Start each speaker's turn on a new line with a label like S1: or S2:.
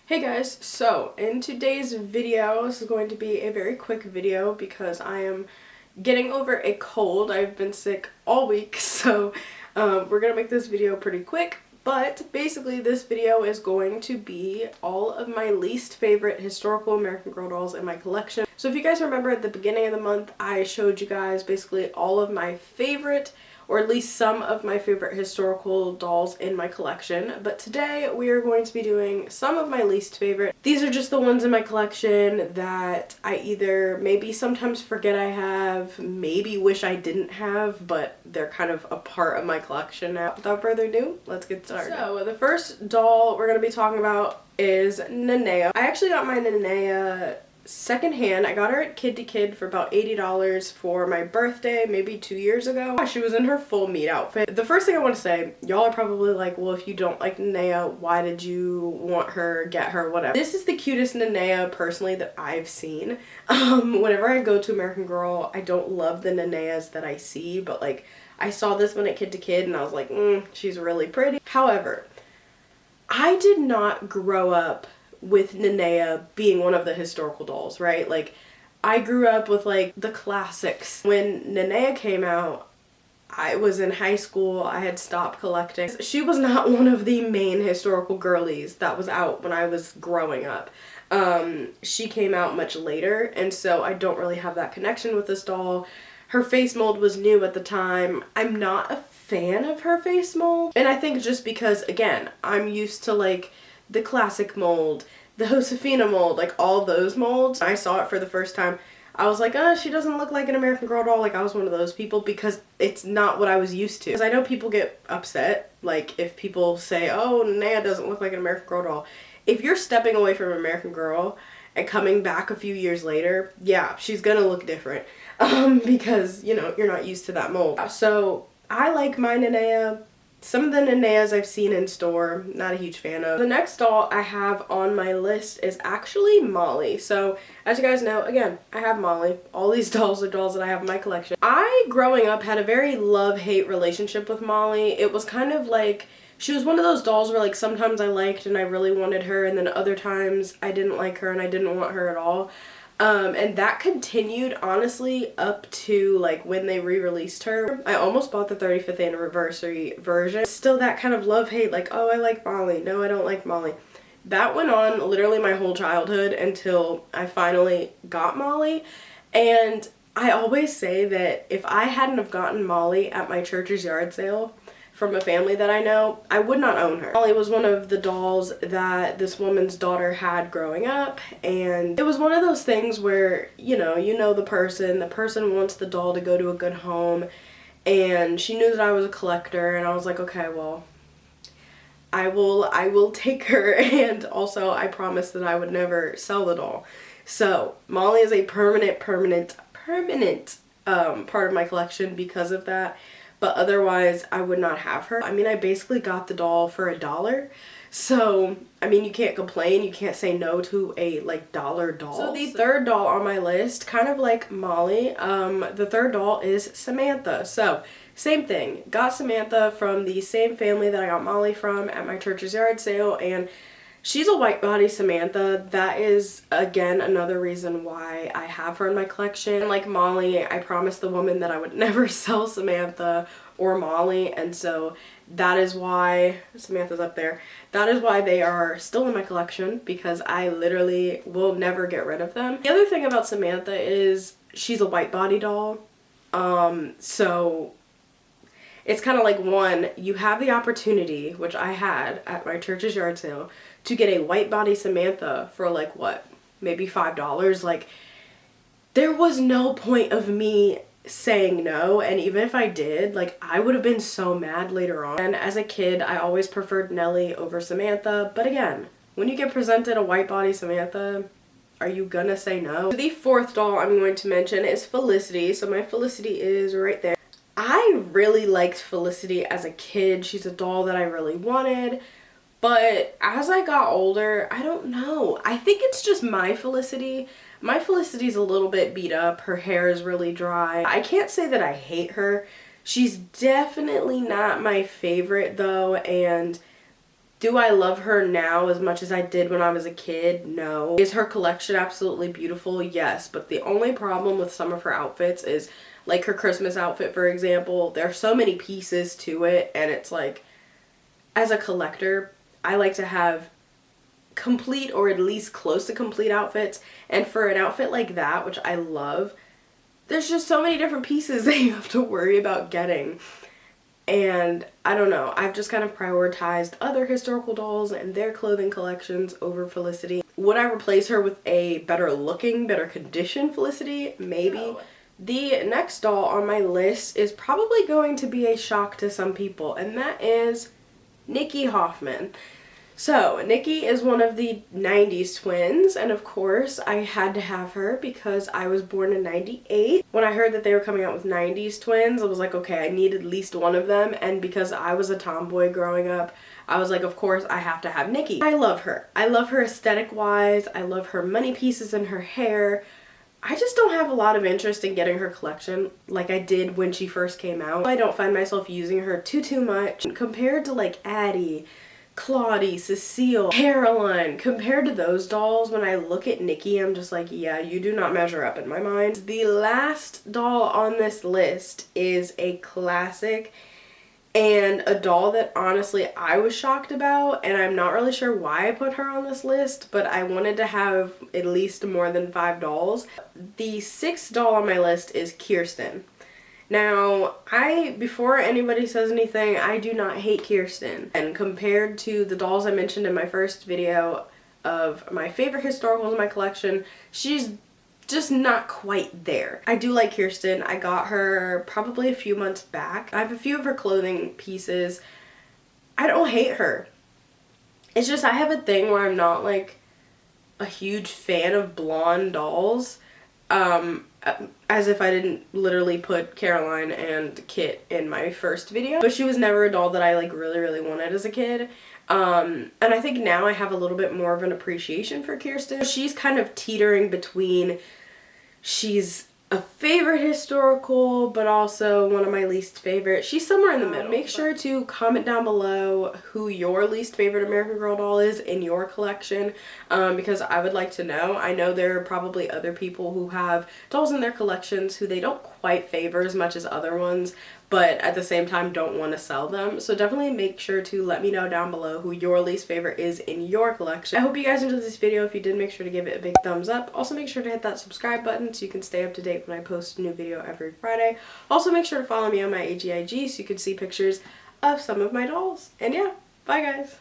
S1: Hey guys, so in today's video, this is going to be a very quick video because I am getting over a cold. I've been sick all week, so we're gonna make this video pretty quick. But basically this video is going to be all of my least favorite historical American Girl dolls in my collection. So if you guys remember at the beginning of the month, I showed you guys basically all of my favorite, or at least some of my favorite historical dolls in my collection. But today we are going to be doing some of my least favorite. These are just the ones in my collection that I either maybe sometimes forget I have, maybe wish I didn't have, but they're kind of a part of my collection now. Without further ado, let's get started. So the first doll we're going to be talking about is Nenea. I actually got my Nenea secondhand. I got her at Kid to Kid for about $80 for my birthday maybe 2 years ago. She was in her full meat outfit. The first thing I want to say, y'all are probably like, well, if you don't like Nenea, why did you want her, get her, whatever. This is the cutest Nenea personally that I've seen. Whenever I go to American Girl, I don't love the Neneas that I see, but like I saw this one at Kid to Kid and I was like, she's really pretty. However, I did not grow up with Nenea being one of the historical dolls, right? Like, I grew up with like the classics. When Nenea came out, I was in high school. I had stopped collecting. She was not one of the main historical girlies that was out when I was growing up. She came out much later, and so I don't really have that connection with this doll. Her face mold was new at the time. I'm not a fan of her face mold, and I think just because, again, I'm used to like the classic mold, the Josefina mold, like all those molds. I saw it for the first time. I was like, she doesn't look like an American Girl doll. Like, I was one of those people because it's not what I was used to. Because I know people get upset, like, if people say, oh, Nenea doesn't look like an American Girl doll. If you're stepping away from American Girl and coming back a few years later, yeah, she's gonna look different. Because, you know, you're not used to that mold. So, I like my Nenea. Some of the Neneas I've seen in store, not a huge fan of. The next doll I have on my list is actually Molly. So, as you guys know, again, I have Molly. All these dolls are dolls that I have in my collection. I, growing up, had a very love-hate relationship with Molly. It was kind of like, she was one of those dolls where like sometimes I liked and I really wanted her, and then other times I didn't like her and I didn't want her at all. And that continued, honestly, up to, like, when they re-released her. I almost bought the 35th anniversary version. Still that kind of love-hate, like, oh, I like Molly. No, I don't like Molly. That went on literally my whole childhood until I finally got Molly. And I always say that if I hadn't have gotten Molly at my church's yard sale from a family that I know, I would not own her. Molly was one of the dolls that this woman's daughter had growing up, and it was one of those things where, you know the person wants the doll to go to a good home, and she knew that I was a collector, and I was like, okay, well, I will take her, and also I promised that I would never sell the doll. So Molly is a permanent part of my collection because of that. But otherwise, I would not have her. I mean, I basically got the doll for $1. So, I mean, you can't complain. You can't say no to a, like, dollar doll. So the third doll on my list, kind of like Molly, the third doll is Samantha. So, same thing. Got Samantha from the same family that I got Molly from at my church's yard sale, and she's a white body Samantha. That is, again, another reason why I have her in my collection. Like Molly, I promised the woman that I would never sell Samantha or Molly, and so that is why Samantha's up there. That is why they are still in my collection, because I literally will never get rid of them. The other thing about Samantha is she's a white body doll, so it's kind of like, one, you have the opportunity, which I had at my church's yard sale, to get a white body Samantha for like, what, maybe $5. Like, there was no point of me saying no, and even if I did, like, I would have been so mad later on. And as a kid, I always preferred Nellie over Samantha, but again, when you get presented a white body Samantha, are you gonna say no? The fourth doll I'm going to mention is Felicity. So my Felicity is right there. I really liked Felicity as a kid. She's a doll that I really wanted, but as I got older, I don't know. I think it's just my Felicity. My Felicity's a little bit beat up. Her hair is really dry. I can't say that I hate her. She's definitely not my favorite though, and Do I love her now as much as I did when I was a kid? No. Is her collection absolutely beautiful? Yes. But the only problem with some of her outfits is, like her Christmas outfit, for example, there are so many pieces to it, and it's like, as a collector, I like to have complete or at least close to complete outfits. And for an outfit like that, which I love, there's just so many different pieces that you have to worry about getting. And I don't know, I've just kind of prioritized other historical dolls and their clothing collections over Felicity. Would I replace her with a better looking, better conditioned Felicity? Maybe. No. The next doll on my list is probably going to be a shock to some people, and that is Nikki Hoffman. So, Nikki is one of the 90s twins, and of course I had to have her because I was born in 98. When I heard that they were coming out with 90s twins, I was like, okay, I need at least one of them, and because I was a tomboy growing up, I was like, of course I have to have Nikki. I love her. I love her aesthetic-wise. I love her money pieces in her hair. I just don't have a lot of interest in getting her collection like I did when she first came out. I don't find myself using her too much. Compared to like Addie, Claudie, Cecile, Caroline, compared to those dolls, when I look at Nikki, I'm just like, yeah, you do not measure up in my mind. The last doll on this list is a classic and a doll that honestly I was shocked about, and I'm not really sure why I put her on this list, but I wanted to have at least more than 5 dolls. The 6th doll on my list is Kirsten. Now, before anybody says anything, I do not hate Kirsten. And compared to the dolls I mentioned in my first video of my favorite historicals in my collection, she's just not quite there. I do like Kirsten. I got her probably a few months back. I have a few of her clothing pieces. I don't hate her. It's just I have a thing where I'm not like a huge fan of blonde dolls. As if I didn't literally put Caroline and Kit in my first video. But she was never a doll that I like really wanted as a kid. And I think now I have a little bit more of an appreciation for Kirsten. She's kind of teetering between, she's a favorite historical, but also one of my least favorite. She's somewhere in the middle. Make sure to comment down below who your least favorite American Girl doll is in your collection, because I would like to know. I know there are probably other people who have dolls in their collections who they don't quite favor as much as other ones, but at the same time don't want to sell them. So definitely make sure to let me know down below who your least favorite is in your collection. I hope you guys enjoyed this video. If you did, make sure to give it a big thumbs up. Also make sure to hit that subscribe button so you can stay up to date when I post a new video every Friday. Also make sure to follow me on my AGIG so you can see pictures of some of my dolls. And yeah, bye guys!